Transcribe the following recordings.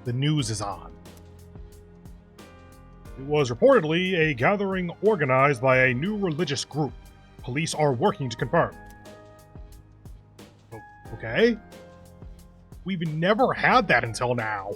The news is on. It was reportedly a gathering organized by a new religious group. Police are working to confirm. Okay. We've never had that until now.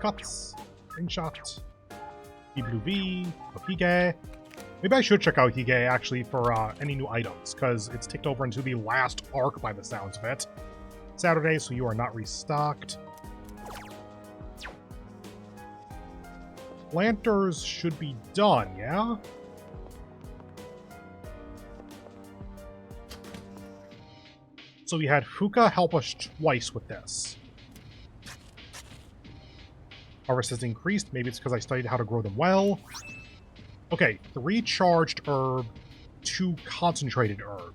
Cuts. Screenshot. BBV. Hige. Maybe I should check out Hige, actually, for any new items, because it's ticked over into the last arc by the sounds of it. Saturday, so you are not restocked. Planters should be done, yeah? So we had Fuka help us twice with this. Harvest has increased. Maybe it's because I studied how to grow them well. Okay, 3 charged herb, 2 concentrated herb.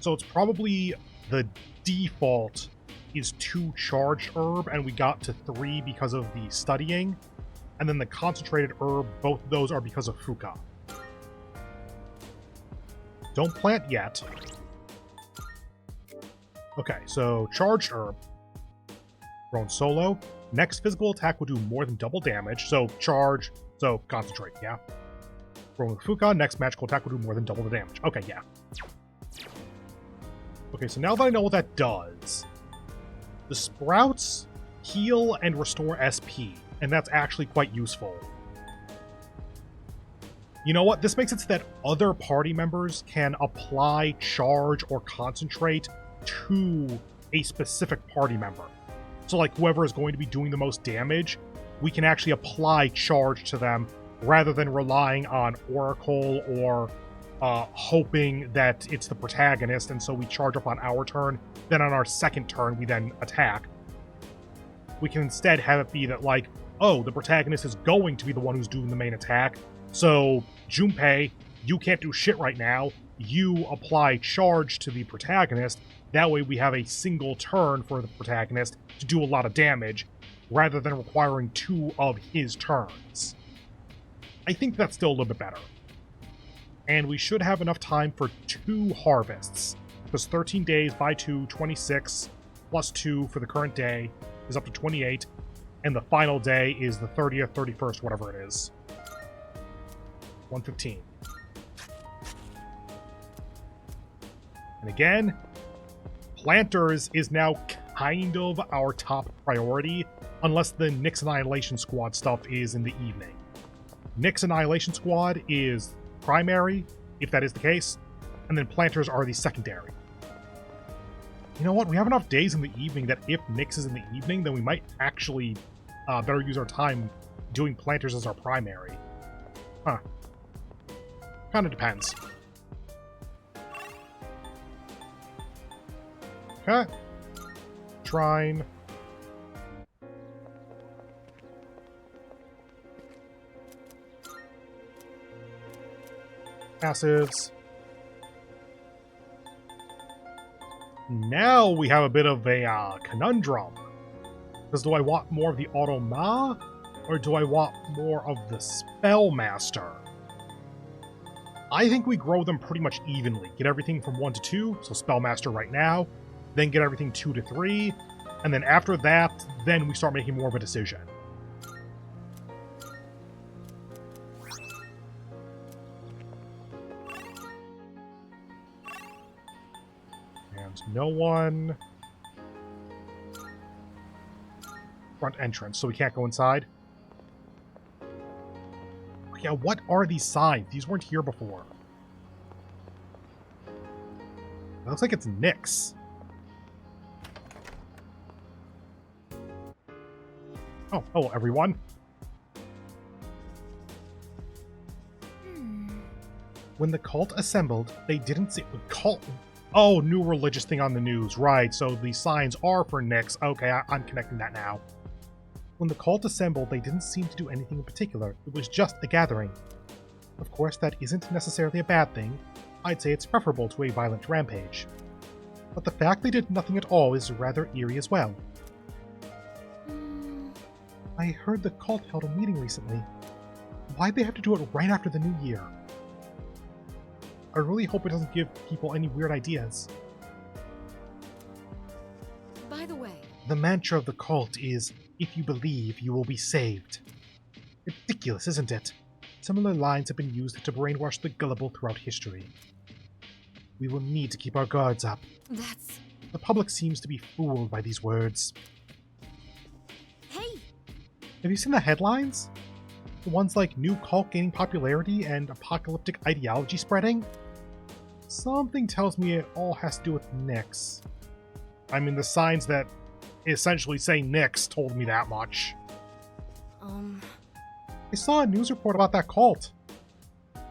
So it's probably the default is 2 charged herb, and we got to 3 because of the studying. And then the concentrated herb, both of those are because of Fuka. Don't plant yet. Okay, so charged herb. Grown solo. Next physical attack will do more than double damage. So charge, so concentrate, yeah. Grown with Fuka, next magical attack will do more than double the damage. Okay, yeah. Okay, so now that I know what that does, the sprouts heal and restore SP, and that's actually quite useful. You know what? This makes it so that other party members can apply charge or concentrate to a specific party member. So like whoever is going to be doing the most damage, we can actually apply charge to them rather than relying on Oracle or hoping that it's the protagonist, and so we charge up on our turn, then on our second turn we then attack. We can instead have it be that, like, oh, the protagonist is going to be the one who's doing the main attack, so Junpei, you can't do shit right now, you apply charge to the protagonist, that way we have a single turn for the protagonist to do a lot of damage, rather than requiring 2 of his turns. I think that's still a little bit better. And we should have enough time for 2 harvests, because 13 days by 2, 26, plus 2 for the current day is up to 28, and the final day is the 30th, 31st, whatever it is. 115. And again, planters is now kind of our top priority, unless the Nyx Annihilation Squad stuff is in the evening. Nyx Annihilation Squad is primary, if that is the case, and then planters are the secondary. You know what? We have enough days in the evening that if Nyx is in the evening, then we might actually better use our time doing planters as our primary. Huh. Kind of depends. Okay. Shrine. Passives. Now we have a bit of a conundrum. Because do I want more of the Automa, or do I want more of the Spellmaster? I think we grow them pretty much evenly. Get everything from 1 to 2, so Spellmaster right now, then get everything 2 to 3, and then after that, then we start making more of a decision. And no one... Front entrance, so we can't go inside. Yeah, what are these signs? These weren't here before. It looks like it's Nyx. Oh, hello everyone. When the cult assembled, they didn't see... Cult... Oh, new religious thing on the news. Right, so the signs are for Nyx. Okay, I'm connecting that now. When the cult assembled, they didn't seem to do anything in particular. It was just a gathering. Of course, that isn't necessarily a bad thing. I'd say it's preferable to a violent rampage. But the fact they did nothing at all is rather eerie as well. I heard the cult held a meeting recently. Why'd they have to do it right after the new year? I really hope it doesn't give people any weird ideas. By the way, The mantra of the cult is, if you believe, you will be saved. Ridiculous, isn't it? Similar lines have been used to brainwash the gullible throughout history. We will need to keep our guards up. That's... The public seems to be fooled by these words. Hey! Have you seen the headlines? The ones like new cult gaining popularity and apocalyptic ideology spreading? Something tells me it all has to do with Nyx. I mean, the signs that essentially say Nyx told me that much. I saw a news report about that cult.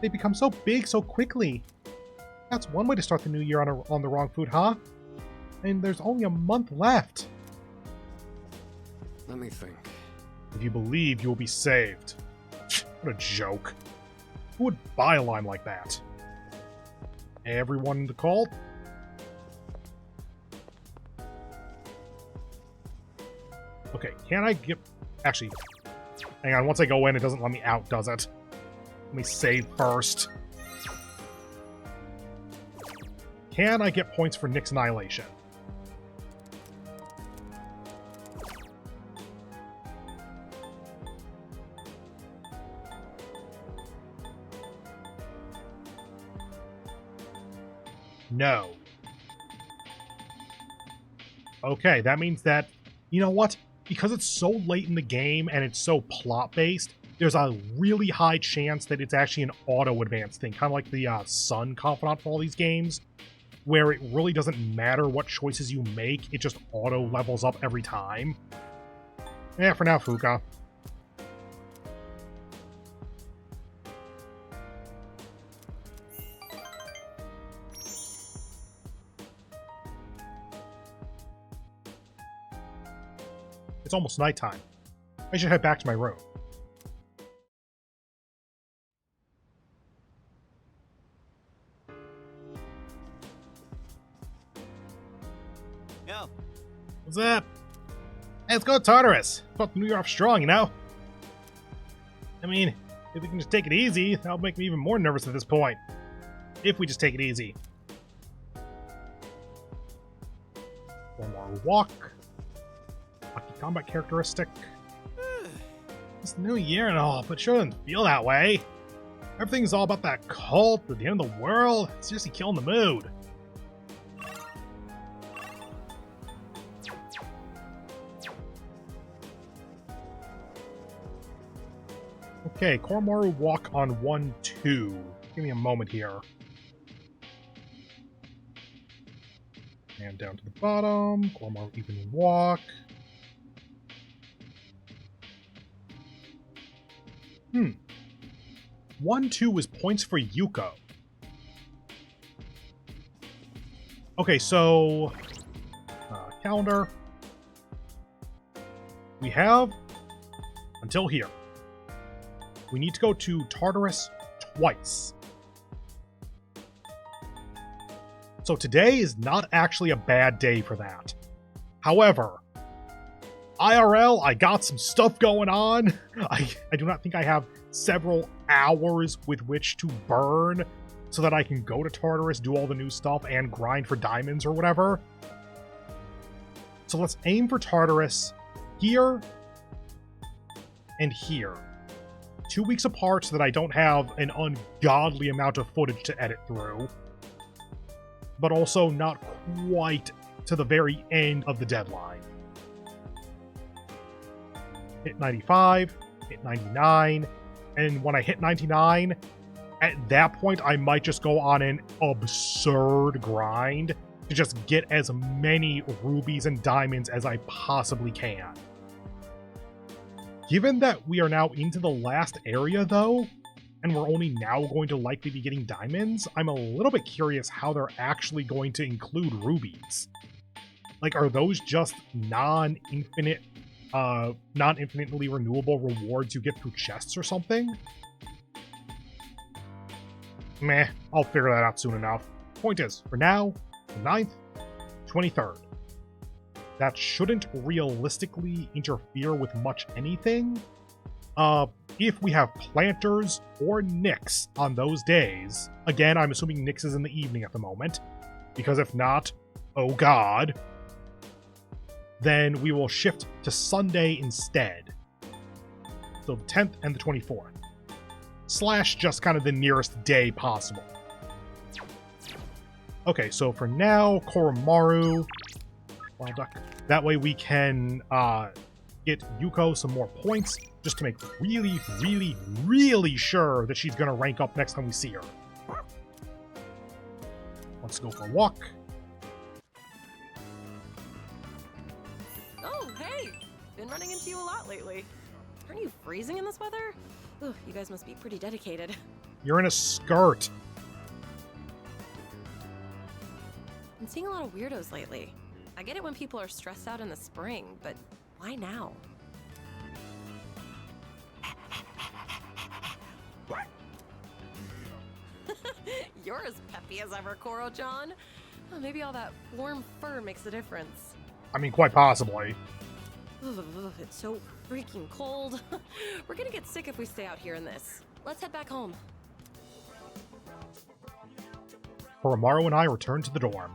They become so big so quickly. That's one way to start the new year on the wrong foot, huh? And there's only a month left. Let me think. If you believe, you'll be saved. What a joke. Who would buy a line like that? Everyone in the cult? Okay, can I get... Actually, hang on. Once I go in, it doesn't let me out, does it? Let me save first. Can I get points for Nyx Annihilation? No. Okay, that means that, you know what? Because it's so late in the game and it's so plot-based, there's a really high chance that it's actually an auto-advance thing, kind of like the Sun Confidant for all these games, where it really doesn't matter what choices you make, it just auto-levels up every time. Yeah, for now, Fuka. It's almost nighttime. I should head back to my room. Yo. What's up? Hey, let's go to Tartarus. Fuck New York strong, you know? I mean, if we can just take it easy, that'll make me even more nervous at this point. If we just take it easy. One more walk. Lucky combat characteristic. It's New Year and all, but it sure doesn't feel that way. Everything's all about that cult at the end of the world. It's seriously killing the mood. Okay, Koromaru walk on 1-2. Give me a moment here. And down to the bottom. Koromaru even walk. 1-2 is points for Yuko. Okay, so... calendar. We have until here. We need to go to Tartarus twice. So today is not actually a bad day for that. However, IRL, I got some stuff going on. I do not think I have several hours with which to burn so that I can go to Tartarus, do all the new stuff, and grind for diamonds or whatever. So let's aim for Tartarus here and here. 2 weeks apart so that I don't have an ungodly amount of footage to edit through. But also not quite to the very end of the deadline. Hit 95, hit 99, and when I hit 99, at that point I might just go on an absurd grind to just get as many rubies and diamonds as I possibly can. Given that we are now into the last area, though, and we're only now going to likely be getting diamonds, I'm a little bit curious how they're actually going to include rubies. Like, are those just non-infinitely renewable rewards you get through chests or something? Meh, I'll figure that out soon enough. Point is, for now, the 9th, 23rd. That shouldn't realistically interfere with much anything. If we have planters or Nyx on those days, again, I'm assuming Nyx is in the evening at the moment, because if not, oh god, then we will shift to Sunday instead. So the 10th and the 24th. Slash just kind of the nearest day possible. Okay, so for now, Koromaru. Wild Duck. That way we can get Yuko some more points, just to make really, really, really sure that she's going to rank up next time we see her. Let's go for a walk. Oh, hey! Been running into you a lot lately. Aren't you freezing in this weather? Ugh, you guys must be pretty dedicated. You're in a skirt. Been seeing a lot of weirdos lately. I get it when people are stressed out in the spring, but why now? You're as peppy as ever, Koro-chan. Oh, maybe all that warm fur makes a difference. I mean, quite possibly. Ugh, it's so freaking cold. We're gonna get sick if we stay out here in this. Let's head back home. Koromaru and I return to the dorm.